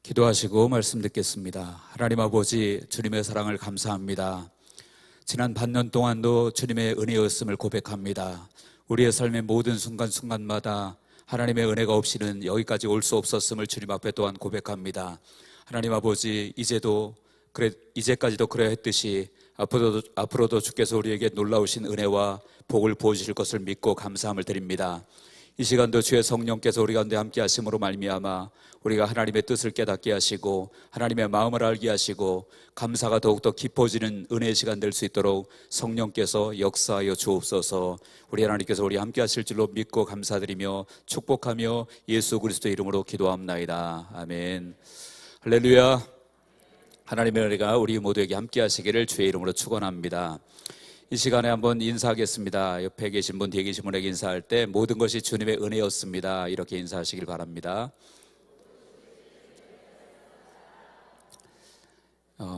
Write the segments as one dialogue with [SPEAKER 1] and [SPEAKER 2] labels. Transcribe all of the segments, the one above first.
[SPEAKER 1] 기도하시고 말씀 듣겠습니다. 하나님 아버지, 주님의 사랑을 감사합니다. 지난 반년 동안도 주님의 은혜였음을 고백합니다. 우리의 삶의 모든 순간순간마다 하나님의 은혜가 없이는 여기까지 올 수 없었음을 주님 앞에 또한 고백합니다. 하나님 아버지, 이제까지도 그래야 했듯이 앞으로도 주께서 우리에게 놀라우신 은혜와 복을 부어주실 것을 믿고 감사함을 드립니다. 이 시간도 주의 성령께서 우리 가운데 함께 하심으로 말미암아 우리가 하나님의 뜻을 깨닫게 하시고 하나님의 마음을 알게 하시고 감사가 더욱더 깊어지는 은혜의 시간 될 수 있도록 성령께서 역사하여 주옵소서. 우리 하나님께서 우리 함께 하실 줄로 믿고 감사드리며 축복하며 예수 그리스도의 이름으로 기도합나이다. 아멘. 할렐루야. 하나님의 은혜가 우리 모두에게 함께 하시기를 주의 이름으로 축원합니다. 이 시간에 한번 인사하겠습니다. 옆에 계신 분, 뒤에 계신 분에게 인사할 때 모든 것이 주님의 은혜였습니다. 이렇게 인사하시길 바랍니다.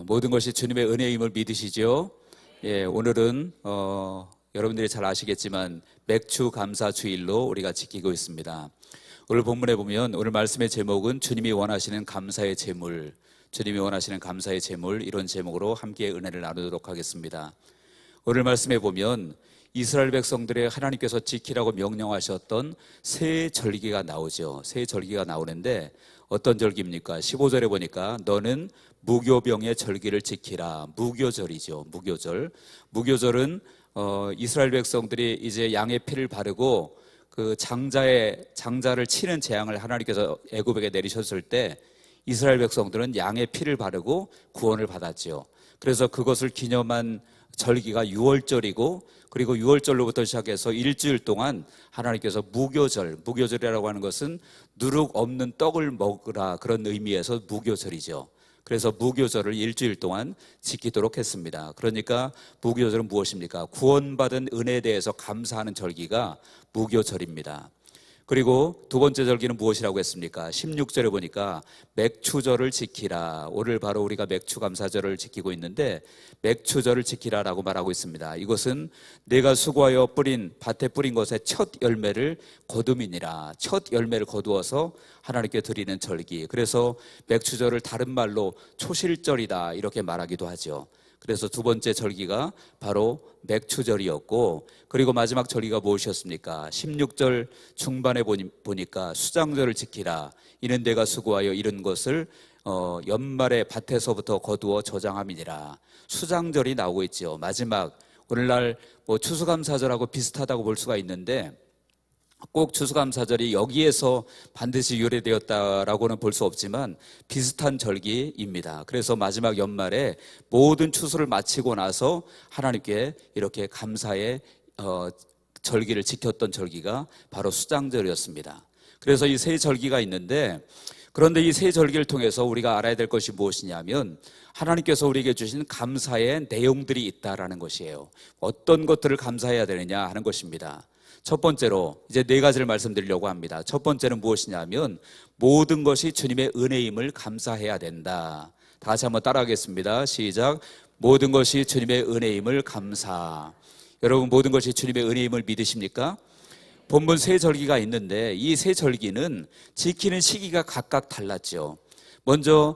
[SPEAKER 1] 모든 것이 주님의 은혜임을 믿으시죠? 예, 오늘은 여러분들이 잘 아시겠지만 맥주 감사 주일로 우리가 지키고 있습니다. 오늘 본문에 보면 오늘 말씀의 제목은 주님이 원하시는 감사의 제물, 주님이 원하시는 감사의 제물, 이런 제목으로 함께 은혜를 나누도록 하겠습니다. 오늘 말씀에 보면 이스라엘 백성들의 하나님께서 지키라고 명령하셨던 새 절기가 나오죠. 새 절기가 나오는데 어떤 절기입니까? 15절에 보니까 너는 무교병의 절기를 지키라. 무교절이죠. 무교절. 무교절은 이스라엘 백성들이 이제 양의 피를 바르고 그 장자를 치는 재앙을 하나님께서 애굽에게 내리셨을 때 이스라엘 백성들은 양의 피를 바르고 구원을 받았죠. 그래서 그것을 기념한 절기가 유월절이고, 그리고 유월절로부터 시작해서 일주일 동안 하나님께서 무교절이라고 하는 것은 누룩 없는 떡을 먹으라, 그런 의미에서 무교절이죠. 그래서 무교절을 일주일 동안 지키도록 했습니다. 그러니까 무교절은 무엇입니까? 구원받은 은혜에 대해서 감사하는 절기가 무교절입니다. 그리고 두 번째 절기는 무엇이라고 했습니까? 16절에 보니까 맥추절을 지키라. 오늘 바로 우리가 맥추감사절을 지키고 있는데 맥추절을 지키라라고 말하고 있습니다. 이것은 내가 수고하여 밭에 뿌린 것의 첫 열매를 거둠이니라. 첫 열매를 거두어서 하나님께 드리는 절기. 그래서 맥추절을 다른 말로 초실절이다 이렇게 말하기도 하죠. 그래서 두 번째 절기가 바로 맥추절이었고, 그리고 마지막 절기가 무엇이었습니까? 16절 중반에 보니까 수장절을 지키라. 이는 내가 수고하여 이른 것을 연말에 밭에서부터 거두어 저장함이니라. 수장절이 나오고 있죠. 마지막 오늘날 추수감사절하고 비슷하다고 볼 수가 있는데 꼭 추수감사절이 여기에서 반드시 유래되었다라고는 볼 수 없지만 비슷한 절기입니다. 그래서 마지막 연말에 모든 추수를 마치고 나서 하나님께 이렇게 감사의 절기를 지켰던 절기가 바로 수장절이었습니다. 그래서 이 세 절기가 있는데, 그런데 이 세 절기를 통해서 우리가 알아야 될 것이 무엇이냐면 하나님께서 우리에게 주신 감사의 내용들이 있다라는 것이에요. 어떤 것들을 감사해야 되느냐 하는 것입니다. 첫 번째로 이제 네 가지를 말씀드리려고 합니다. 첫 번째는 무엇이냐면 모든 것이 주님의 은혜임을 감사해야 된다. 다 같이 한번 따라하겠습니다. 시작. 모든 것이 주님의 은혜임을 감사. 여러분, 모든 것이 주님의 은혜임을 믿으십니까? 본문 세 절기가 있는데 이 세 절기는 지키는 시기가 각각 달랐죠. 먼저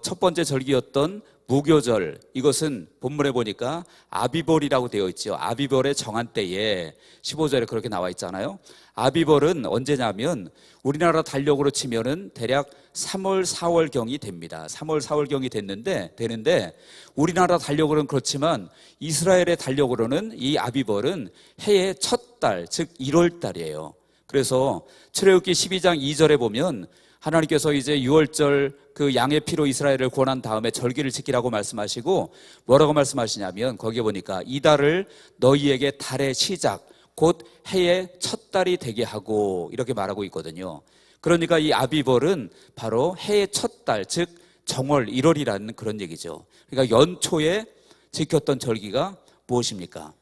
[SPEAKER 1] 첫 번째 절기였던 무교절, 이것은 본문에 보니까 아비벌이라고 되어 있죠. 아비벌의 정한 때에 15절에 그렇게 나와 있잖아요. 아비벌은 언제냐면 우리나라 달력으로 치면은 대략 3월, 4월경이 됩니다. 3월, 4월경이 되는데 우리나라 달력으로는 그렇지만 이스라엘의 달력으로는 이 아비벌은 해의 첫 달, 즉 1월 달이에요. 그래서 출애굽기 12장 2절에 보면 하나님께서 이제 6월절 그 양의 피로 이스라엘을 구원한 다음에 절기를 지키라고 말씀하시고 뭐라고 말씀하시냐면 거기에 보니까 이 달을 너희에게 달의 시작 곧 해의 첫 달이 되게 하고 이렇게 말하고 있거든요. 그러니까 이 아비벌은 바로 해의 첫 달, 즉 정월 1월이라는 그런 얘기죠. 그러니까 연초에 지켰던 절기가 무엇입니까?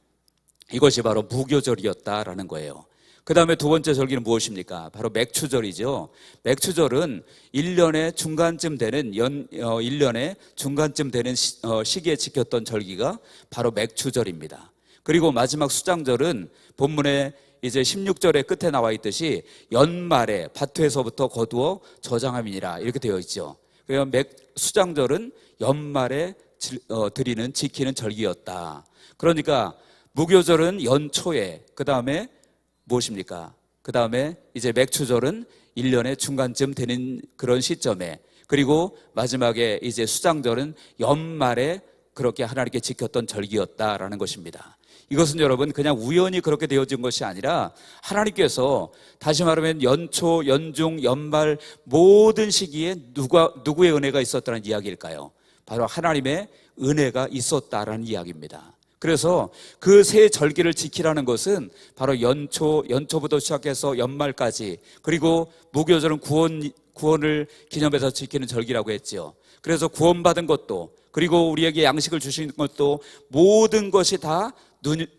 [SPEAKER 1] 이것이 바로 무교절이었다라는 거예요. 그 다음에 두 번째 절기는 무엇입니까? 바로 맥추절이죠. 맥추절은 1년의 중간쯤 되는 1년의 중간쯤 되는 시기에 지켰던 절기가 바로 맥추절입니다. 그리고 마지막 수장절은 본문에 이제 16절의 끝에 나와 있듯이 연말에 밭에서부터 거두어 저장함이니라 이렇게 되어 있죠. 수장절은 연말에 드리는 지키는 절기였다. 그러니까 무교절은 연초에, 그 다음에 무엇입니까? 그 다음에 이제 맥추절은 1년의 중간쯤 되는 그런 시점에, 그리고 마지막에 이제 수장절은 연말에 그렇게 하나님께 지켰던 절기였다라는 것입니다. 이것은 여러분 그냥 우연히 그렇게 되어진 것이 아니라 하나님께서, 다시 말하면 연초, 연중, 연말 모든 시기에 누구의 은혜가 있었다는 이야기일까요? 바로 하나님의 은혜가 있었다라는 이야기입니다. 그래서 그 세 절기를 지키라는 것은 바로 연초부터 시작해서 연말까지, 그리고 무교절은 구원을 기념해서 지키는 절기라고 했지요. 그래서 구원받은 것도, 그리고 우리에게 양식을 주신 것도, 모든 것이 다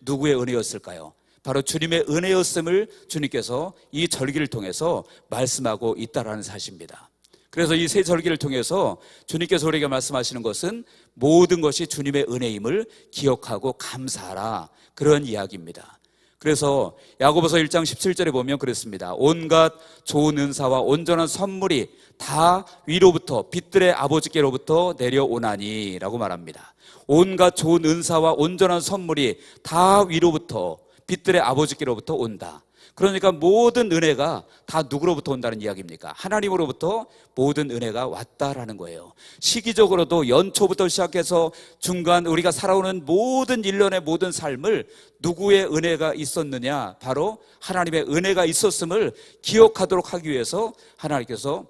[SPEAKER 1] 누구의 은혜였을까요? 바로 주님의 은혜였음을 주님께서 이 절기를 통해서 말씀하고 있다라는 사실입니다. 그래서 이 세 절기를 통해서 주님께서 우리에게 말씀하시는 것은 모든 것이 주님의 은혜임을 기억하고 감사하라, 그런 이야기입니다. 그래서 야고보서 1장 17절에 보면 그랬습니다. 온갖 좋은 은사와 온전한 선물이 다 위로부터, 빛들의 아버지께로부터 내려오나니 라고 말합니다. 온갖 좋은 은사와 온전한 선물이 다 위로부터, 빛들의 아버지께로부터 온다. 그러니까 모든 은혜가 다 누구로부터 온다는 이야기입니까? 하나님으로부터 모든 은혜가 왔다라는 거예요. 시기적으로도 연초부터 시작해서 중간 우리가 살아오는 모든 일련의 모든 삶을 누구의 은혜가 있었느냐? 바로 하나님의 은혜가 있었음을 기억하도록 하기 위해서 하나님께서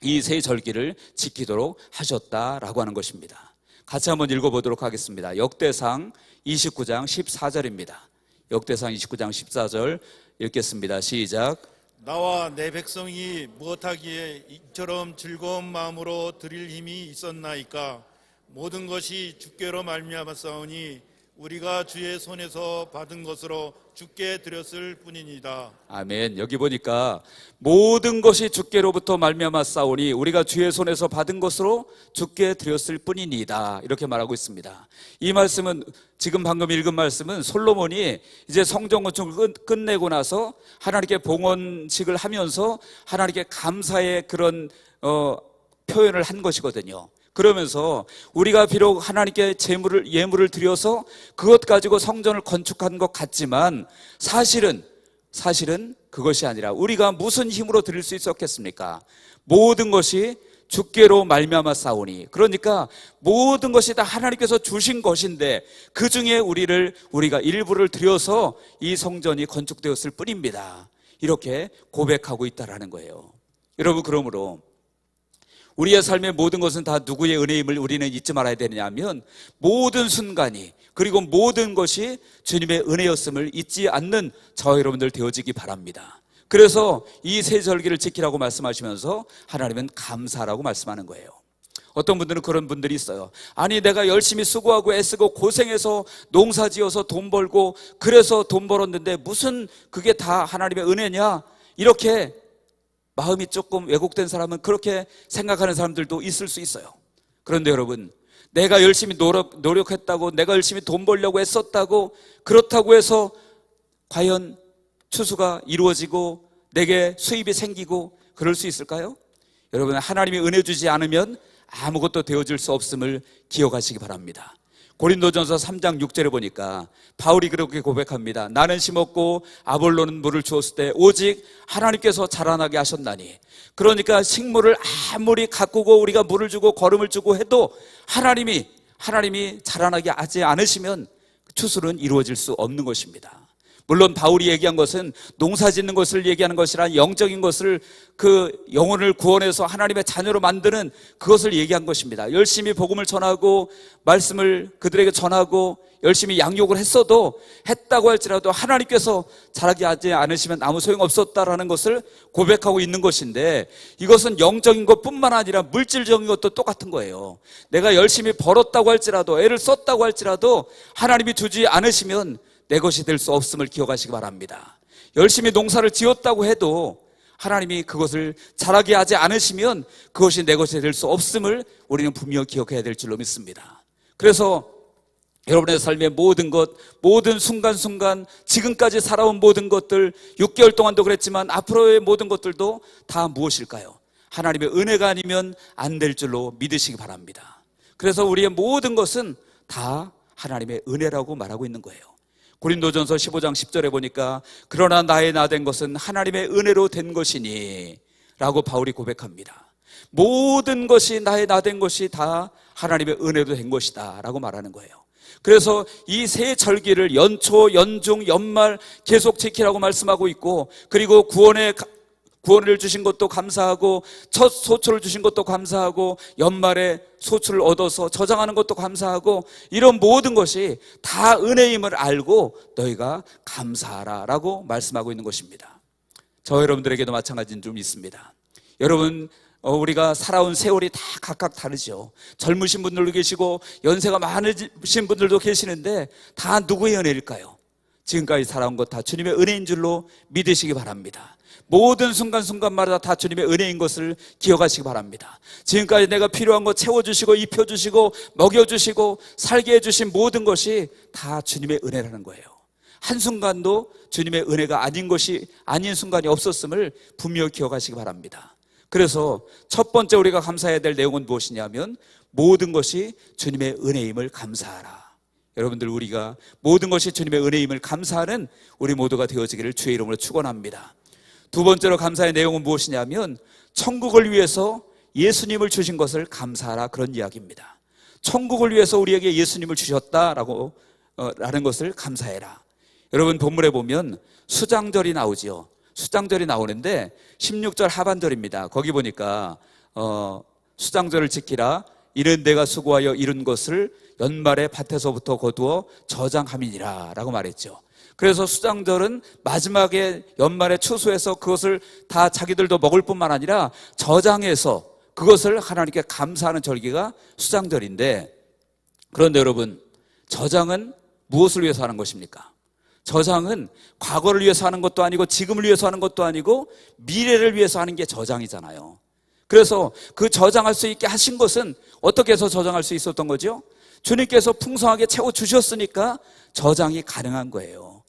[SPEAKER 1] 이 세 절기를 지키도록 하셨다라고 하는 것입니다. 같이 한번 읽어보도록 하겠습니다. 역대상 29장 14절입니다. 역대상 29장 14절 읽겠습니다. 시작.
[SPEAKER 2] 나와 내 백성이 무엇하기에 이처럼 즐거운 마음으로 드릴 힘이 있었나이까? 모든 것이 주께로 말미암았사오니 우리가 주의 손에서 받은 것으로 주께 드렸을 뿐이니이다.
[SPEAKER 1] 아멘. 여기 보니까 모든 것이 주께로부터 말미암았사오니 우리가 주의 손에서 받은 것으로 주께 드렸을 뿐이니이다, 이렇게 말하고 있습니다. 이 말씀은, 지금 방금 읽은 말씀은 솔로몬이 이제 성전 건축을 끝내고 나서 하나님께 봉헌식을 하면서 하나님께 감사의 그런 표현을 한 것이거든요. 그러면서 우리가 비록 하나님께 예물을 드려서 그것 가지고 성전을 건축한 것 같지만 사실은 그것이 아니라 우리가 무슨 힘으로 드릴 수 있었겠습니까? 모든 것이 주께로 말미암았사오니, 그러니까 모든 것이 다 하나님께서 주신 것인데 그 중에 우리가 일부를 드려서 이 성전이 건축되었을 뿐입니다. 이렇게 고백하고 있다라는 거예요. 여러분, 그러므로 우리의 삶의 모든 것은 다 누구의 은혜임을 우리는 잊지 말아야 되느냐 하면, 모든 순간이, 그리고 모든 것이 주님의 은혜였음을 잊지 않는 저와 여러분들 되어지기 바랍니다. 그래서 이 세 절기를 지키라고 말씀하시면서 하나님은 감사라고 말씀하는 거예요. 어떤 분들은 그런 분들이 있어요. 아니, 내가 열심히 수고하고 애쓰고 고생해서 농사지어서 돈 벌고 그래서 돈 벌었는데 무슨 그게 다 하나님의 은혜냐? 이렇게 마음이 조금 왜곡된 사람은 그렇게 생각하는 사람들도 있을 수 있어요. 그런데 여러분, 내가 열심히 노력했다고, 내가 열심히 돈 벌려고 했었다고, 그렇다고 해서 과연 추수가 이루어지고 내게 수입이 생기고 그럴 수 있을까요? 여러분, 하나님이 은혜 주지 않으면 아무것도 되어질 수 없음을 기억하시기 바랍니다. 고린도전서 3장 6절에 보니까 바울이 그렇게 고백합니다. 나는 심었고 아볼로는 물을 주었을 때 오직 하나님께서 자라나게 하셨나니. 그러니까 식물을 아무리 가꾸고 우리가 물을 주고 거름을 주고 해도 하나님이 자라나게 하지 않으시면 추수는 이루어질 수 없는 것입니다. 물론 바울이 얘기한 것은 농사 짓는 것을 얘기하는 것이라 영적인 것을, 그 영혼을 구원해서 하나님의 자녀로 만드는 그것을 얘기한 것입니다. 열심히 복음을 전하고 말씀을 그들에게 전하고 열심히 양육을 했다고 할지라도 하나님께서 자라게 하지 않으시면 아무 소용없었다라는 것을 고백하고 있는 것인데, 이것은 영적인 것뿐만 아니라 물질적인 것도 똑같은 거예요. 내가 열심히 벌었다고 할지라도, 애를 썼다고 할지라도 하나님이 주지 않으시면 내 것이 될 수 없음을 기억하시기 바랍니다. 열심히 농사를 지었다고 해도 하나님이 그것을 자라게 하지 않으시면 그것이 내 것이 될 수 없음을 우리는 분명히 기억해야 될 줄로 믿습니다. 그래서 여러분의 삶의 모든 것, 모든 순간순간, 지금까지 살아온 모든 것들, 6개월 동안도 그랬지만 앞으로의 모든 것들도 다 무엇일까요? 하나님의 은혜가 아니면 안 될 줄로 믿으시기 바랍니다. 그래서 우리의 모든 것은 다 하나님의 은혜라고 말하고 있는 거예요. 고린도전서 15장 10절에 보니까 그러나 나의 나 된 것은 하나님의 은혜로 된 것이니 라고 바울이 고백합니다. 모든 것이 나의 나 된 것이 다 하나님의 은혜로 된 것이다 라고 말하는 거예요. 그래서 이 세 절기를 연초, 연중, 연말 계속 지키라고 말씀하고 있고, 그리고 구원을 주신 것도 감사하고, 첫 소출을 주신 것도 감사하고, 연말에 소출을 얻어서 저장하는 것도 감사하고, 이런 모든 것이 다 은혜임을 알고 너희가 감사하라 라고 말씀하고 있는 것입니다. 저 여러분들에게도 마찬가지는 좀 있습니다. 여러분, 우리가 살아온 세월이 다 각각 다르죠. 젊으신 분들도 계시고 연세가 많으신 분들도 계시는데 다 누구의 은혜일까요? 지금까지 살아온 것 다 주님의 은혜인 줄로 믿으시기 바랍니다. 모든 순간순간마다 다 주님의 은혜인 것을 기억하시기 바랍니다. 지금까지 내가 필요한 것 채워주시고 입혀주시고 먹여주시고 살게 해주신 모든 것이 다 주님의 은혜라는 거예요. 한순간도 주님의 은혜가 아닌 순간이 없었음을 분명히 기억하시기 바랍니다. 그래서 첫 번째 우리가 감사해야 될 내용은 무엇이냐면 모든 것이 주님의 은혜임을 감사하라. 여러분들, 우리가 모든 것이 주님의 은혜임을 감사하는 우리 모두가 되어지기를 주의 이름으로 축원합니다. 두 번째로 감사의 내용은 무엇이냐면 천국을 위해서 예수님을 주신 것을 감사하라, 그런 이야기입니다. 천국을 위해서 우리에게 예수님을 주셨다라는 것을 감사해라. 여러분, 본문에 보면 수장절이 나오지요. 수장절이 나오는데 16절 하반절입니다. 거기 보니까 수장절을 지키라. 이는 내가 수고하여 이룬 것을 연말에 밭에서부터 거두어 저장함이니라 라고 말했죠. 그래서 수장절은 마지막에 연말에 추수해서 그것을 다 자기들도 먹을 뿐만 아니라 저장해서 그것을 하나님께 감사하는 절기가 수장절인데, 그런데 여러분, 저장은 무엇을 위해서 하는 것입니까? 저장은 과거를 위해서 하는 것도 아니고 지금을 위해서 하는 것도 아니고 미래를 위해서 하는 게 저장이잖아요. 그래서 그 저장할 수 있게 하신 것은 어떻게 해서 저장할 수 있었던 거죠? 주님께서 풍성하게 채워주셨으니까 저장이 가능한 거예요.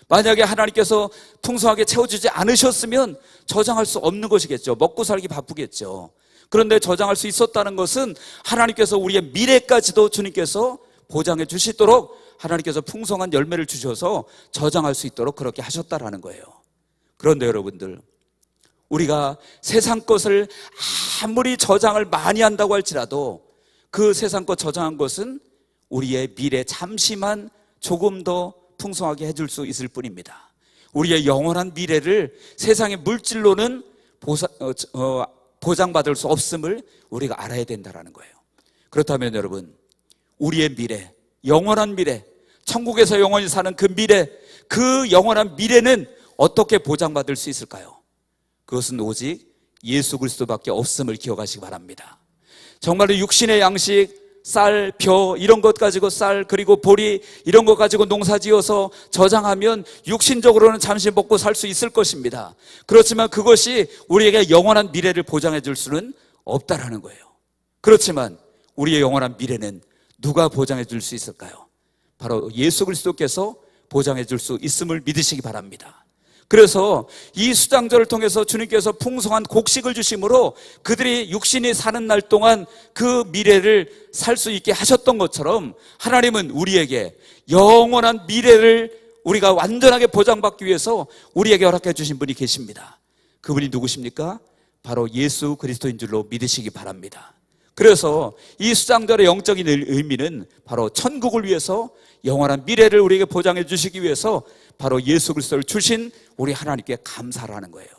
[SPEAKER 1] 만약에 하나님께서 풍성하게 채워주지 않으셨으면 저장할 수 없는 것이겠죠. 먹고 살기 바쁘겠죠. 그런데 저장할 수 있었다는 것은 하나님께서 우리의 미래까지도 주님께서 보장해 주시도록 하나님께서 풍성한 열매를 주셔서 저장할 수 있도록 그렇게 하셨다라는 거예요. 그런데 여러분들, 우리가 세상 것을 아무리 저장을 많이 한다고 할지라도 그 세상 것 저장한 것은 우리의 미래 잠시만 조금 더 풍성하게 해줄 수 있을 뿐입니다. 우리의 영원한 미래를 세상의 물질로는 보장받을 수 없음을 우리가 알아야 된다는 거예요. 그렇다면 여러분, 우리의 미래, 영원한 미래, 천국에서 영원히 사는 그 미래, 그 영원한 미래는 어떻게 보장받을 수 있을까요? 그것은 오직 예수 그리스도밖에 없음을 기억하시기 바랍니다. 정말로 육신의 양식, 쌀, 벼 이런 것 가지고, 쌀 그리고 보리 이런 것 가지고 농사지어서 저장하면 육신적으로는 잠시 먹고 살 수 있을 것입니다. 그렇지만 그것이 우리에게 영원한 미래를 보장해 줄 수는 없다라는 거예요. 그렇지만 우리의 영원한 미래는 누가 보장해 줄 수 있을까요? 바로 예수 그리스도께서 보장해 줄 수 있음을 믿으시기 바랍니다. 그래서 이 수장절을 통해서 주님께서 풍성한 곡식을 주심으로 그들이 육신이 사는 날 동안 그 미래를 살 수 있게 하셨던 것처럼 하나님은 우리에게 영원한 미래를 우리가 완전하게 보장받기 위해서 우리에게 허락해 주신 분이 계십니다. 그분이 누구십니까? 바로 예수 그리스도인 줄로 믿으시기 바랍니다. 그래서 이 수장절의 영적인 의미는 바로 천국을 위해서 영원한 미래를 우리에게 보장해 주시기 위해서 바로 예수 그리스도를 주신 우리 하나님께 감사를 하는 거예요.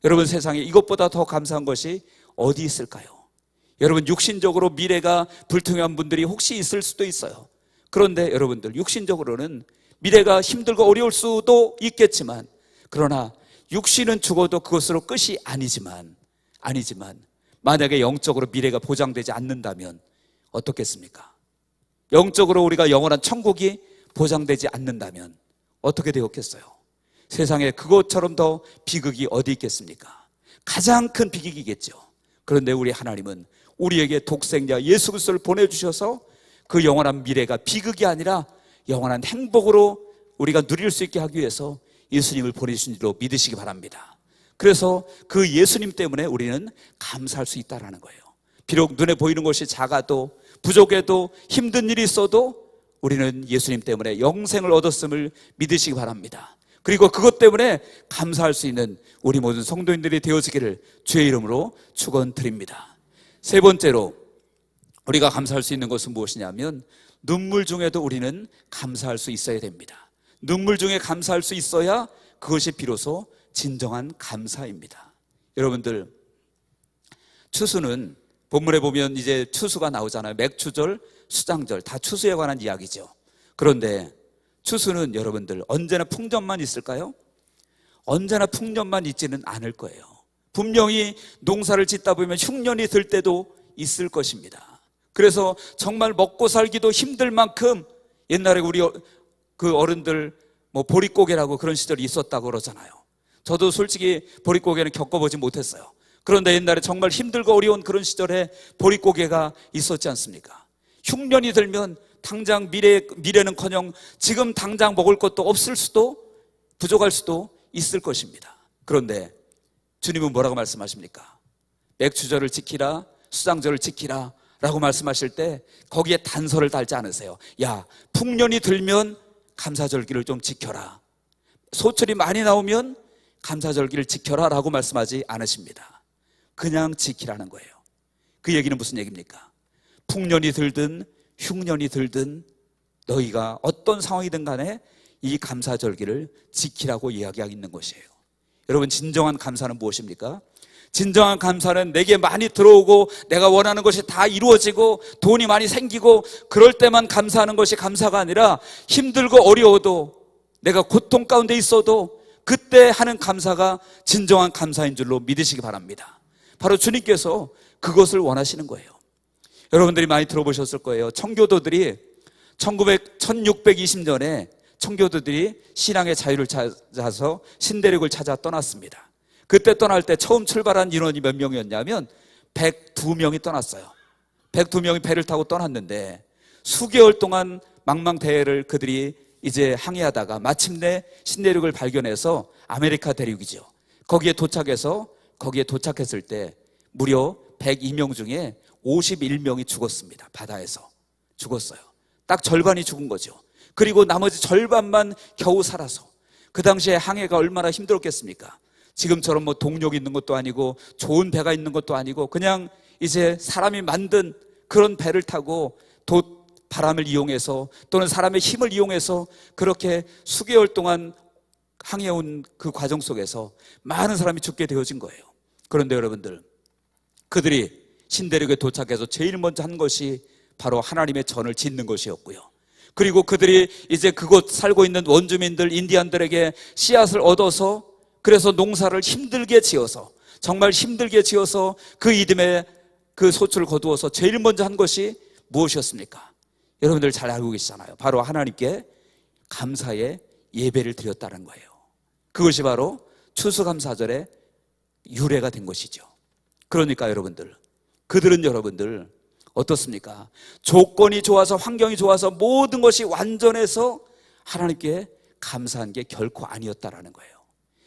[SPEAKER 1] 여러분, 세상에 이것보다 더 감사한 것이 어디 있을까요? 여러분, 육신적으로 미래가 불투명한 분들이 혹시 있을 수도 있어요. 그런데 여러분들, 육신적으로는 미래가 힘들고 어려울 수도 있겠지만, 그러나 육신은 죽어도 그것으로 끝이 아니지만 만약에 영적으로 미래가 보장되지 않는다면 어떻겠습니까? 영적으로 우리가 영원한 천국이 보장되지 않는다면 어떻게 되었겠어요? 세상에 그것처럼 더 비극이 어디 있겠습니까? 가장 큰 비극이겠죠. 그런데 우리 하나님은 우리에게 독생자 예수 그리스도를 보내주셔서 그 영원한 미래가 비극이 아니라 영원한 행복으로 우리가 누릴 수 있게 하기 위해서 예수님을 보내주신 줄로 믿으시기 바랍니다. 그래서 그 예수님 때문에 우리는 감사할 수 있다는 거예요. 비록 눈에 보이는 것이 작아도 부족해도 힘든 일이 있어도 우리는 예수님 때문에 영생을 얻었음을 믿으시기 바랍니다. 그리고 그것 때문에 감사할 수 있는 우리 모든 성도인들이 되어지기를 주의 이름으로 축원드립니다. 세 번째로 우리가 감사할 수 있는 것은 무엇이냐면 눈물 중에도 우리는 감사할 수 있어야 됩니다. 눈물 중에 감사할 수 있어야 그것이 비로소 진정한 감사입니다. 여러분들, 추수는 본문에 보면 이제 추수가 나오잖아요. 맥추절, 수장절 다 추수에 관한 이야기죠. 그런데 추수는 여러분들 언제나 풍년만 있을까요? 언제나 풍년만 있지는 않을 거예요. 분명히 농사를 짓다 보면 흉년이 들 때도 있을 것입니다. 그래서 정말 먹고 살기도 힘들 만큼 옛날에 우리 그 어른들 뭐 보릿고개라고 그런 시절이 있었다고 그러잖아요. 저도 솔직히 보릿고개는 겪어보지 못했어요. 그런데 옛날에 정말 힘들고 어려운 그런 시절에 보릿고개가 있었지 않습니까? 흉년이 들면 당장 미래는커녕 지금 당장 먹을 것도 없을 수도 부족할 수도 있을 것입니다. 그런데 주님은 뭐라고 말씀하십니까? 맥추절을 지키라, 수장절을 지키라 라고 말씀하실 때 거기에 단서를 달지 않으세요. 야, 풍년이 들면 감사절기를 좀 지켜라, 소철이 많이 나오면 감사절기를 지켜라 라고 말씀하지 않으십니다. 그냥 지키라는 거예요. 그 얘기는 무슨 얘기입니까? 풍년이 들든 흉년이 들든 너희가 어떤 상황이든 간에 이 감사절기를 지키라고 이야기하고 있는 것이에요. 여러분, 진정한 감사는 무엇입니까? 진정한 감사는 내게 많이 들어오고 내가 원하는 것이 다 이루어지고 돈이 많이 생기고 그럴 때만 감사하는 것이 감사가 아니라 힘들고 어려워도 내가 고통 가운데 있어도 그때 하는 감사가 진정한 감사인 줄로 믿으시기 바랍니다. 바로 주님께서 그것을 원하시는 거예요. 여러분들이 많이 들어보셨을 거예요. 청교도들이 1620년에 청교도들이 신앙의 자유를 찾아서 신대륙을 찾아 떠났습니다. 그때 떠날 때 처음 출발한 인원이 몇 명이었냐면 102명이 떠났어요. 102명이 배를 타고 떠났는데 수개월 동안 망망대해를 그들이 이제 항해하다가 마침내 신대륙을 발견해서 아메리카 대륙이죠. 거기에 도착했을 때 무려 102명 중에 51명이 죽었습니다. 바다에서 죽었어요. 딱 절반이 죽은 거죠. 그리고 나머지 절반만 겨우 살아서. 그 당시에 항해가 얼마나 힘들었겠습니까? 지금처럼 뭐 동력이 있는 것도 아니고 좋은 배가 있는 것도 아니고 그냥 이제 사람이 만든 그런 배를 타고 바람을 이용해서 또는 사람의 힘을 이용해서 그렇게 수개월 동안 항해온 그 과정 속에서 많은 사람이 죽게 되어진 거예요. 그런데 여러분들, 그들이 신대륙에 도착해서 제일 먼저 한 것이 바로 하나님의 전을 짓는 것이었고요. 그리고 그들이 이제 그곳 살고 있는 원주민들, 인디안들에게 씨앗을 얻어서 그래서 농사를 힘들게 지어서 정말 힘들게 지어서 그 이듬해 그 소출을 거두어서 제일 먼저 한 것이 무엇이었습니까? 여러분들 잘 알고 계시잖아요. 바로 하나님께 감사의 예배를 드렸다는 거예요. 그것이 바로 추수감사절의 유래가 된 것이죠. 그러니까 여러분들, 그들은 여러분들 어떻습니까? 조건이 좋아서 환경이 좋아서 모든 것이 완전해서 하나님께 감사한 게 결코 아니었다라는 거예요.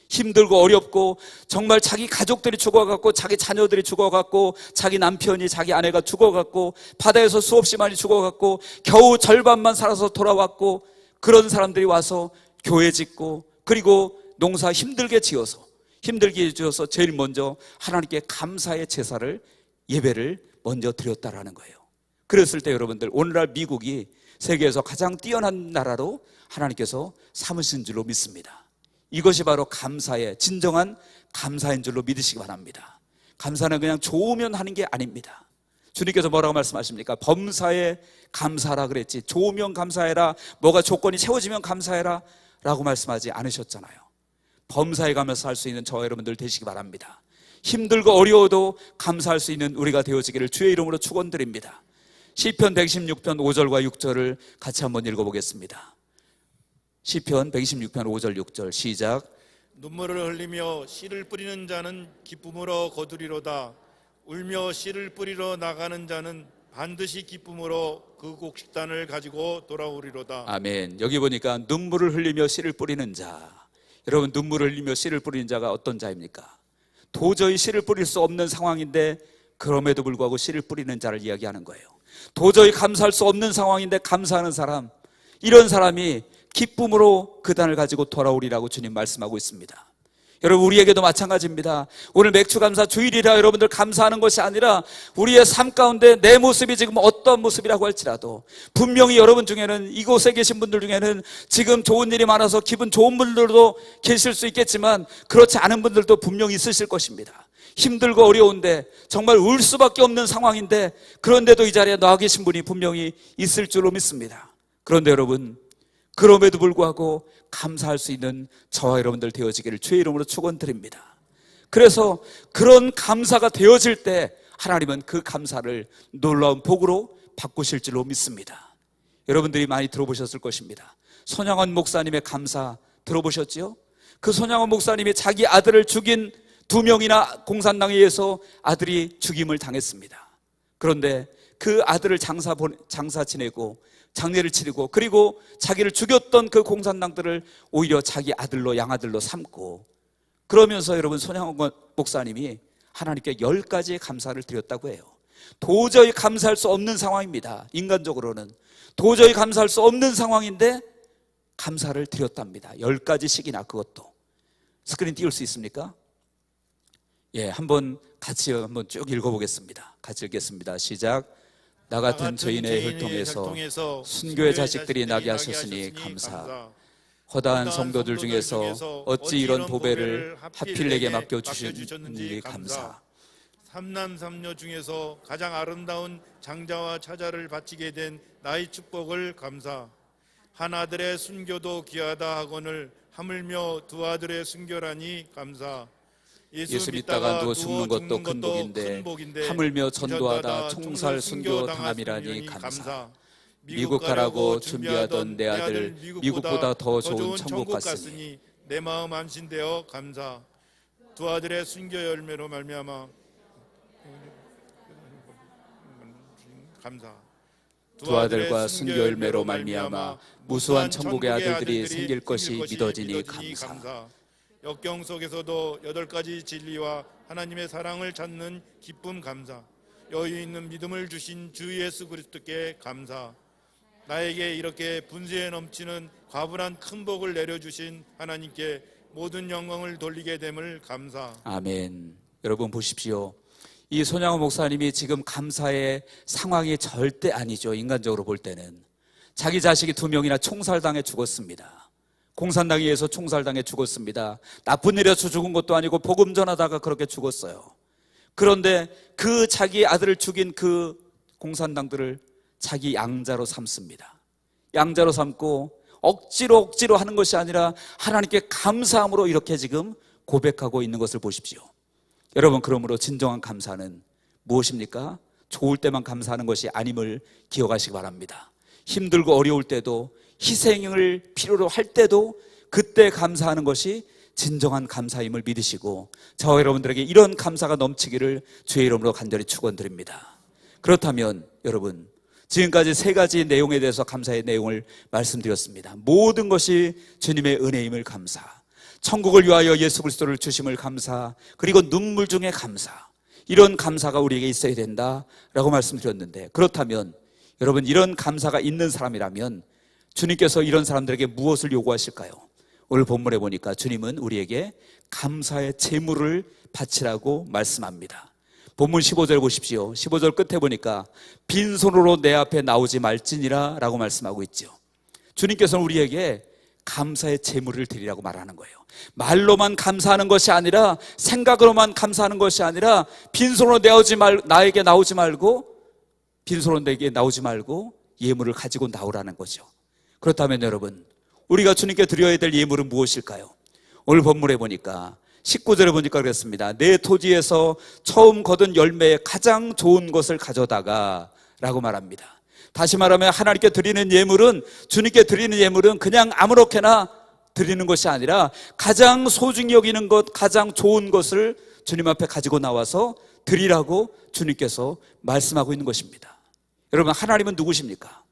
[SPEAKER 1] 힘들고 어렵고 정말 자기 가족들이 죽어갔고 자기 자녀들이 죽어갔고 자기 남편이 자기 아내가 죽어갔고 바다에서 수없이 많이 죽어갔고 겨우 절반만 살아서 돌아왔고 그런 사람들이 와서 교회 짓고 그리고 농사 힘들게 지어서 제일 먼저 하나님께 감사의 제사를 예배를 먼저 드렸다라는 거예요. 그랬을 때 여러분들, 오늘날 미국이 세계에서 가장 뛰어난 나라로 하나님께서 삼으신 줄로 믿습니다. 이것이 바로 감사의 진정한 감사인 줄로 믿으시기 바랍니다. 감사는 그냥 좋으면 하는 게 아닙니다. 주님께서 뭐라고 말씀하십니까? 범사에 감사하라 그랬지 좋으면 감사해라, 뭐가 조건이 채워지면 감사해라 라고 말씀하지 않으셨잖아요. 범사에 가면서 할 수 있는 저와 여러분들 되시기 바랍니다. 힘들고 어려워도 감사할 수 있는 우리가 되어지기를 주의 이름으로 축원드립니다. 시편 116편 5절과 6절을 같이 한번 읽어보겠습니다. 시편 126편 5절 6절 시작.
[SPEAKER 2] 눈물을 흘리며 씨를 뿌리는 자는 기쁨으로 거두리로다. 울며 씨를 뿌리러 나가는 자는 반드시 기쁨으로 그 곡식단을 가지고 돌아오리로다.
[SPEAKER 1] 아멘. 여기 보니까 눈물을 흘리며 씨를 뿌리는 자, 여러분, 눈물을 흘리며 씨를 뿌리는 자가 어떤 자입니까? 도저히 씨를 뿌릴 수 없는 상황인데 그럼에도 불구하고 씨를 뿌리는 자를 이야기하는 거예요. 도저히 감사할 수 없는 상황인데 감사하는 사람, 이런 사람이 기쁨으로 그 단을 가지고 돌아오리라고 주님 말씀하고 있습니다. 여러분, 우리에게도 마찬가지입니다. 오늘 맥주감사 주일이라 여러분들 감사하는 것이 아니라 우리의 삶 가운데 내 모습이 지금 어떤 모습이라고 할지라도 분명히 여러분 중에는, 이곳에 계신 분들 중에는 지금 좋은 일이 많아서 기분 좋은 분들도 계실 수 있겠지만 그렇지 않은 분들도 분명히 있으실 것입니다. 힘들고 어려운데 정말 울 수밖에 없는 상황인데 그런데도 이 자리에 나와 계신 분이 분명히 있을 줄로 믿습니다. 그런데 여러분, 그럼에도 불구하고 감사할 수 있는 저와 여러분들 되어지기를 주의 이름으로 축원드립니다. 그래서 그런 감사가 되어질 때 하나님은 그 감사를 놀라운 복으로 바꾸실 줄로 믿습니다. 여러분들이 많이 들어보셨을 것입니다. 손양원 목사님의 감사 들어보셨지요? 그 손양원 목사님이 자기 아들을 죽인 2명이나 공산당에 의해서 아들이 죽임을 당했습니다. 그런데 그 아들을 장사 지내고 장례를 치르고, 그리고 자기를 죽였던 그 공산당들을 오히려 자기 아들로, 양아들로 삼고, 그러면서 여러분, 손양원 목사님이 하나님께 10가지의 감사를 드렸다고 해요. 도저히 감사할 수 없는 상황입니다. 인간적으로는 도저히 감사할 수 없는 상황인데 감사를 드렸답니다. 10가지씩이나. 그것도 스크린 띄울 수 있습니까? 예, 같이 한번 쭉 읽어보겠습니다. 같이 읽겠습니다. 시작. 나 같은 죄인의 혈통에서 순교의 자식들이 나게 하셨으니 감사. 허다한 성도들 중에서 어찌 이런 보배를 하필 내게 맡겨주셨는지 감사.
[SPEAKER 2] 삼남삼녀 중에서 가장 아름다운 장자와 차자를 바치게 된 나의 축복을 감사. 한 아들의 순교도 귀하다 하거늘 하물며 2 아들의 순교라니 감사.
[SPEAKER 1] 예수 믿다가 누워 죽는 것도 큰 복인데 하물며 전도하다 총살 순교 당함이라니 감사. 미국 가라고 준비하던 내 아들 미국보다 더 좋은 천국 갔으니
[SPEAKER 2] 내 마음 안심되어 감사. 2 아들의 순교 열매로 말미암아 감사.
[SPEAKER 1] 2 아들과 순교 열매로 말미암아 무수한 천국의 아들들이 생길 것이 믿어지니 감사.
[SPEAKER 2] 역경 속에서도 8가지 진리와 하나님의 사랑을 찾는 기쁨 감사. 여유 있는 믿음을 주신 주 예수 그리스도께 감사. 나에게 이렇게 분수에 넘치는 과분한 큰 복을 내려주신 하나님께 모든 영광을 돌리게 됨을 감사.
[SPEAKER 1] 아멘. 여러분 보십시오. 이 손양원 목사님이 지금 감사의 상황이 절대 아니죠. 인간적으로 볼 때는 자기 자식이 2명이나 총살당해 죽었습니다. 공산당에 의해서 총살당해 죽었습니다. 나쁜 일에서 죽은 것도 아니고 복음 전하다가 그렇게 죽었어요. 그런데 그 자기 아들을 죽인 그 공산당들을 자기 양자로 삼습니다. 양자로 삼고 억지로 하는 것이 아니라 하나님께 감사함으로 이렇게 지금 고백하고 있는 것을 보십시오. 여러분, 그러므로 진정한 감사는 무엇입니까? 좋을 때만 감사하는 것이 아님을 기억하시기 바랍니다. 힘들고 어려울 때도, 희생을 필요로 할 때도 그때 감사하는 것이 진정한 감사임을 믿으시고 저와 여러분들에게 이런 감사가 넘치기를 주의 이름으로 간절히 축원드립니다. 그렇다면 여러분, 지금까지 3가지 내용에 대해서 감사의 내용을 말씀드렸습니다. 모든 것이 주님의 은혜임을 감사, 천국을 위하여 예수 그리스도를 주심을 감사, 그리고 눈물 중에 감사, 이런 감사가 우리에게 있어야 된다라고 말씀드렸는데, 그렇다면 여러분, 이런 감사가 있는 사람이라면 주님께서 이런 사람들에게 무엇을 요구하실까요? 오늘 본문에 보니까 주님은 우리에게 감사의 제물을 바치라고 말씀합니다. 본문 15절 보십시오. 15절 끝에 보니까 빈손으로 내 앞에 나오지 말지니라 라고 말씀하고 있죠. 주님께서는 우리에게 감사의 제물을 드리라고 말하는 거예요. 말로만 감사하는 것이 아니라, 생각으로만 감사하는 것이 아니라 빈손으로 나에게 나오지 말고, 빈손으로 내게 나오지 말고 예물을 가지고 나오라는 거죠. 그렇다면 여러분, 우리가 주님께 드려야 될 예물은 무엇일까요? 오늘 본문에 보니까 19절에 보니까 그랬습니다. 내 토지에서 처음 거둔 열매의 가장 좋은 것을 가져다가 라고 말합니다. 다시 말하면 하나님께 드리는 예물은, 주님께 드리는 예물은 그냥 아무렇게나 드리는 것이 아니라 가장 소중히 여기는 것, 가장 좋은 것을 주님 앞에 가지고 나와서 드리라고 주님께서 말씀하고 있는 것입니다. 여러분, 하나님은 누구십니까?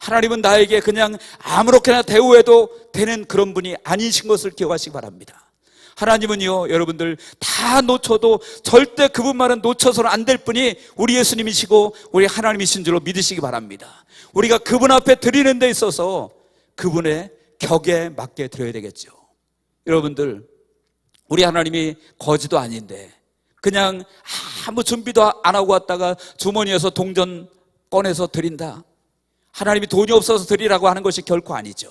[SPEAKER 1] 하나님은 나에게 그냥 아무렇게나 대우해도 되는 그런 분이 아니신 것을 기억하시기 바랍니다. 하나님은요, 여러분들 다 놓쳐도 절대 그분만은 놓쳐서는 안 될 분이 우리 예수님이시고 우리 하나님이신 줄로 믿으시기 바랍니다. 우리가 그분 앞에 드리는 데 있어서 그분의 격에 맞게 드려야 되겠죠. 여러분들, 우리 하나님이 거지도 아닌데 그냥 아무 준비도 안 하고 왔다가 주머니에서 동전 꺼내서 드린다. 하나님이 돈이 없어서 드리라고 하는 것이 결코 아니죠.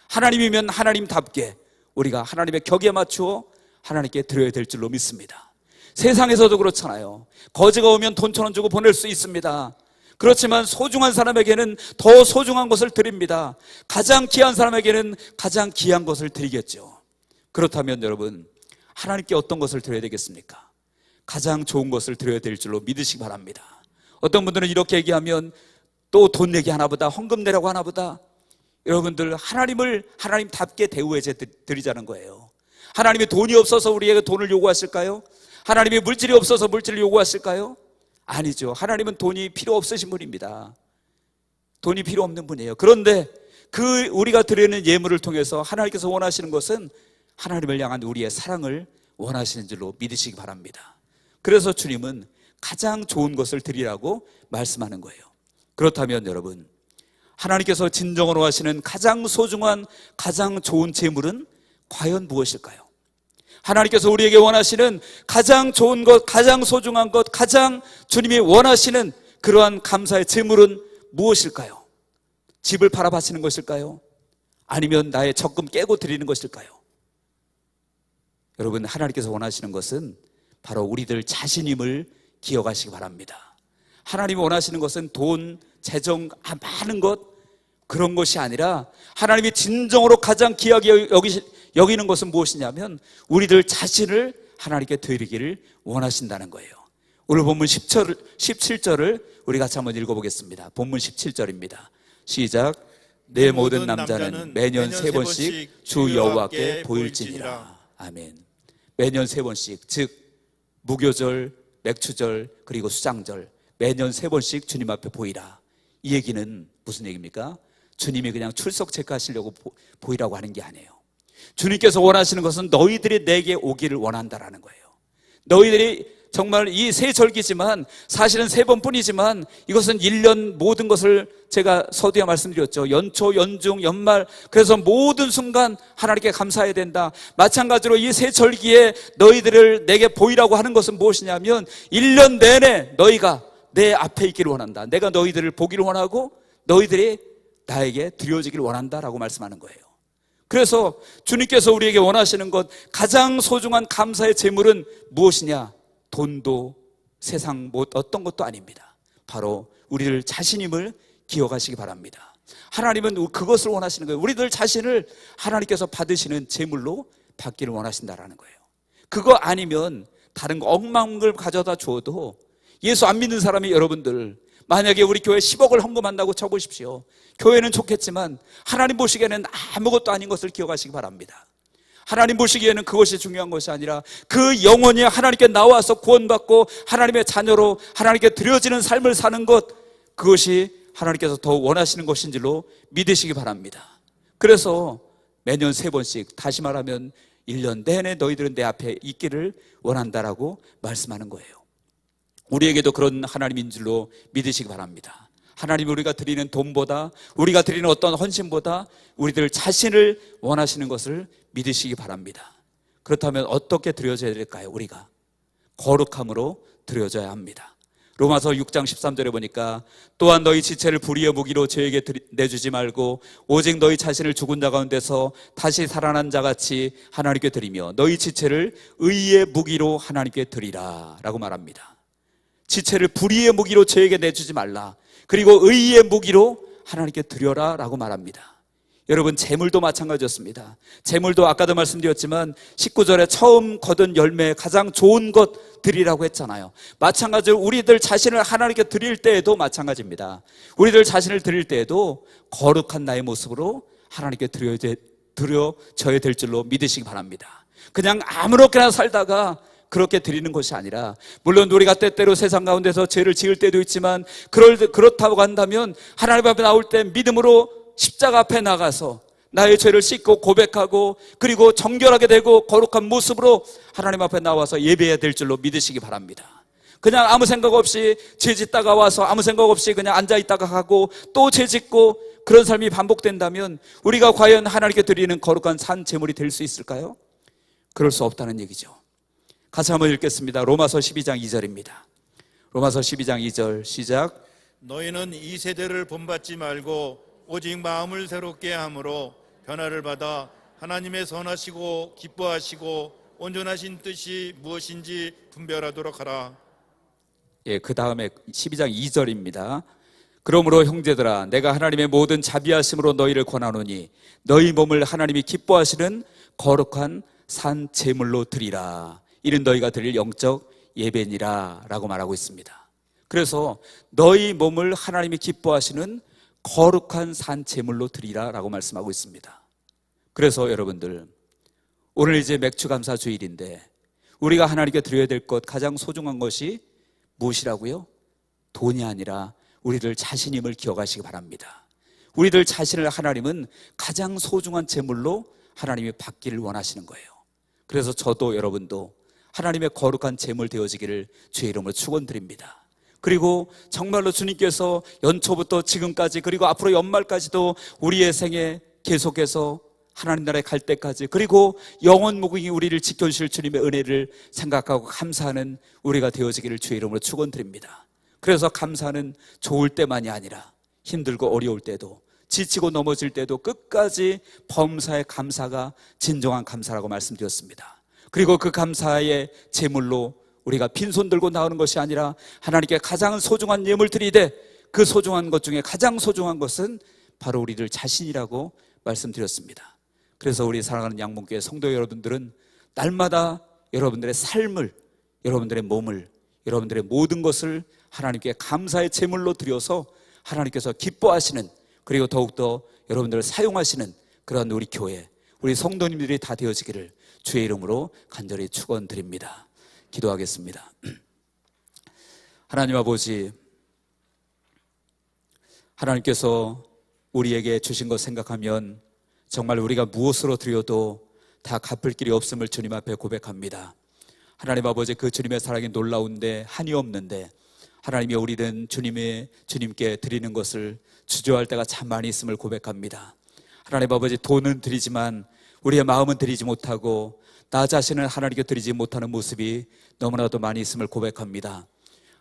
[SPEAKER 1] 하나님이면 하나님답게 우리가 하나님의 격에 맞추어 하나님께 드려야 될 줄로 믿습니다. 세상에서도 그렇잖아요. 거지가 오면 돈 1,000원 주고 보낼 수 있습니다. 그렇지만 소중한 사람에게는 더 소중한 것을 드립니다. 가장 귀한 사람에게는 가장 귀한 것을 드리겠죠. 그렇다면 여러분, 하나님께 어떤 것을 드려야 되겠습니까? 가장 좋은 것을 드려야 될 줄로 믿으시기 바랍니다. 어떤 분들은 이렇게 얘기하면 또 돈 내기 하나보다, 헌금 내라고 하나보다, 여러분들 하나님을 하나님답게 대우해 드리자는 거예요. 하나님이 돈이 없어서 우리에게 돈을 요구하실까요? 하나님이 물질이 없어서 물질을 요구하실까요? 아니죠. 하나님은 돈이 필요 없으신 분입니다. 돈이 필요 없는 분이에요. 그런데 그 우리가 드리는 예물을 통해서 하나님께서 원하시는 것은 하나님을 향한 우리의 사랑을 원하시는 줄로 믿으시기 바랍니다. 그래서 주님은 가장 좋은 것을 드리라고 말씀하는 거예요. 그렇다면 여러분, 하나님께서 진정으로 하시는 가장 소중한, 가장 좋은 재물은 과연 무엇일까요? 하나님께서 우리에게 원하시는 가장 좋은 것, 가장 소중한 것, 가장 주님이 원하시는 그러한 감사의 재물은 무엇일까요? 집을 팔아 바치는 것일까요? 아니면 나의 적금 깨고 드리는 것일까요? 여러분, 하나님께서 원하시는 것은 바로 우리들 자신임을 기억하시기 바랍니다. 하나님이 원하시는 것은 돈, 재정, 많은 것, 그런 것이 아니라 하나님이 진정으로 가장 귀하게 여기는 것은 무엇이냐면 우리들 자신을 하나님께 드리기를 원하신다는 거예요. 오늘 본문 17절을 우리 같이 한번 읽어보겠습니다. 본문 17절입니다. 시작. 내 모든 남자는 매년 3번씩 주 여호와께 보일지니라. 아멘. 매년 3번씩, 즉 무교절, 맥추절, 그리고 수장절, 매년 3번씩 주님 앞에 보이라. 이 얘기는 무슨 얘기입니까? 주님이 그냥 출석 체크하시려고 보이라고 하는 게 아니에요. 주님께서 원하시는 것은 너희들이 내게 오기를 원한다라는 거예요. 너희들이 정말 이 세 절기지만 사실은 3번뿐이지만 이것은 1년 모든 것을 제가 서두에 말씀드렸죠. 연초, 연중, 연말, 그래서 모든 순간 하나님께 감사해야 된다. 마찬가지로 이 세 절기에 너희들을 내게 보이라고 하는 것은 무엇이냐면 1년 내내 너희가 내 앞에 있기를 원한다. 내가 너희들을 보기를 원하고 너희들이 나에게 드려지기를 원한다라고 말씀하는 거예요. 그래서 주님께서 우리에게 원하시는 것, 가장 소중한 감사의 재물은 무엇이냐? 돈도 세상 어떤 것도 아닙니다. 바로 우리들 자신임을 기억하시기 바랍니다. 하나님은 그것을 원하시는 거예요. 우리들 자신을 하나님께서 받으시는 재물로 받기를 원하신다라는 거예요. 그거 아니면 다른 거 억만한 걸 가져다 주어도 예수 안 믿는 사람이 여러분들 만약에 우리 교회 10억을 헌금한다고 쳐보십시오. 교회는 좋겠지만 하나님 보시기에는 아무것도 아닌 것을 기억하시기 바랍니다. 하나님 보시기에는 그것이 중요한 것이 아니라 그 영혼이 하나님께 나와서 구원받고 하나님의 자녀로 하나님께 드려지는 삶을 사는 것, 그것이 하나님께서 더 원하시는 것인 줄로 믿으시기 바랍니다. 그래서 매년 3번씩, 다시 말하면 1년 내내 너희들은 내 앞에 있기를 원한다라고 말씀하는 거예요. 우리에게도 그런 하나님인 줄로 믿으시기 바랍니다. 하나님, 우리가 드리는 돈보다, 우리가 드리는 어떤 헌신보다 우리들 자신을 원하시는 것을 믿으시기 바랍니다. 그렇다면 어떻게 드려져야 될까요? 우리가 거룩함으로 드려져야 합니다. 로마서 6장 13절에 보니까 또한 너희 지체를 불의의 무기로 저에게 내주지 말고 오직 너희 자신을 죽은 자 가운데서 다시 살아난 자같이 하나님께 드리며 너희 지체를 의의 무기로 하나님께 드리라 라고 말합니다. 지체를 불의의 무기로 저에게 내주지 말라, 그리고 의의 무기로 하나님께 드려라 라고 말합니다. 여러분, 재물도 마찬가지였습니다. 재물도 아까도 말씀드렸지만 19절에 처음 거둔 열매, 가장 좋은 것 드리라고 했잖아요. 마찬가지로 우리들 자신을 하나님께 드릴 때에도 마찬가지입니다. 우리들 자신을 드릴 때에도 거룩한 나의 모습으로 하나님께 드려져야 될 줄로 믿으시기 바랍니다. 그냥 아무렇게나 살다가 그렇게 드리는 것이 아니라, 물론 우리가 때때로 세상 가운데서 죄를 지을 때도 있지만 그렇다고 한다면 하나님 앞에 나올 때 믿음으로 십자가 앞에 나가서 나의 죄를 씻고 고백하고 그리고 정결하게 되고 거룩한 모습으로 하나님 앞에 나와서 예배해야 될 줄로 믿으시기 바랍니다. 그냥 아무 생각 없이 죄 짓다가 와서 아무 생각 없이 그냥 앉아있다가 가고 또 죄 짓고 그런 삶이 반복된다면 우리가 과연 하나님께 드리는 거룩한 산 제물이 될 수 있을까요? 그럴 수 없다는 얘기죠. 같이 한번 읽겠습니다. 로마서 12장 2절입니다. 로마서 12장 2절 시작.
[SPEAKER 2] 너희는 이 세대를 본받지 말고 오직 마음을 새롭게 함으로 변화를 받아 하나님의 선하시고 기뻐하시고 온전하신 뜻이 무엇인지 분별하도록 하라.
[SPEAKER 1] 예, 그 다음에 12장 2절입니다. 그러므로 형제들아, 내가 하나님의 모든 자비하심으로 너희를 권하노니 너희 몸을 하나님이 기뻐하시는 거룩한 산 제물로 드리라. 이는 너희가 드릴 영적 예배니라 라고 말하고 있습니다. 그래서 너희 몸을 하나님이 기뻐하시는 거룩한 산 제물로 드리라 라고 말씀하고 있습니다. 그래서 여러분들, 오늘 이제 맥주감사 주일인데 우리가 하나님께 드려야 될 것, 가장 소중한 것이 무엇이라고요? 돈이 아니라 우리들 자신임을 기억하시기 바랍니다. 우리들 자신을 하나님은 가장 소중한 제물로 하나님이 받기를 원하시는 거예요. 그래서 저도 여러분도 하나님의 거룩한 제물 되어지기를 주의 이름으로 축원드립니다. 그리고 정말로 주님께서 연초부터 지금까지 그리고 앞으로 연말까지도 우리의 생에 계속해서 하나님 나라에 갈 때까지 그리고 영원 무궁히 우리를 지켜주실 주님의 은혜를 생각하고 감사하는 우리가 되어지기를 주의 이름으로 축원드립니다. 그래서 감사는 좋을 때만이 아니라 힘들고 어려울 때도 지치고 넘어질 때도 끝까지 범사의 감사가 진정한 감사라고 말씀드렸습니다. 그리고 그 감사의 제물로 우리가 빈손 들고 나오는 것이 아니라 하나님께 가장 소중한 예물 드리되 그 소중한 것 중에 가장 소중한 것은 바로 우리들 자신이라고 말씀드렸습니다. 그래서 우리 사랑하는 양문교회 성도 여러분들은 날마다 여러분들의 삶을, 여러분들의 몸을, 여러분들의 모든 것을 하나님께 감사의 제물로 드려서 하나님께서 기뻐하시는, 그리고 더욱더 여러분들을 사용하시는 그런 우리 교회, 우리 성도님들이 다 되어지기를 주의 이름으로 간절히 축원드립니다. 기도하겠습니다. 하나님 아버지, 하나님께서 우리에게 주신 것 생각하면 정말 우리가 무엇으로 드려도 다 갚을 길이 없음을 주님 앞에 고백합니다. 하나님 아버지, 그 주님의 사랑이 놀라운데 한이 없는데 하나님이 우리는 주님께 드리는 것을 주저할 때가 참 많이 있음을 고백합니다. 하나님 아버지, 돈은 드리지만 우리의 마음은 드리지 못하고 나 자신을 하나님께 드리지 못하는 모습이 너무나도 많이 있음을 고백합니다.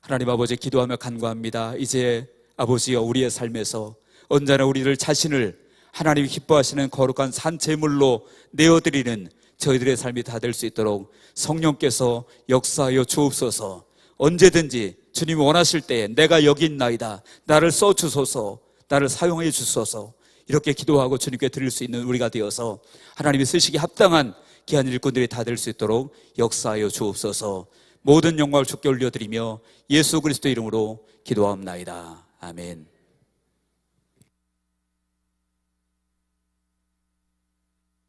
[SPEAKER 1] 하나님 아버지, 기도하며 간구합니다. 이제 아버지여, 우리의 삶에서 언제나 우리를 자신을 하나님이 기뻐하시는 거룩한 산 제물로 내어드리는 저희들의 삶이 다 될 수 있도록 성령께서 역사하여 주옵소서. 언제든지 주님이 원하실 때에 내가 여기 있나이다, 나를 써주소서, 나를 사용해 주소서, 이렇게 기도하고 주님께 드릴 수 있는 우리가 되어서 하나님이 쓰시기 합당한 귀한 일꾼들이 다 될 수 있도록 역사하여 주옵소서. 모든 영광을 주께 올려드리며 예수 그리스도 이름으로 기도하옵나이다. 아멘.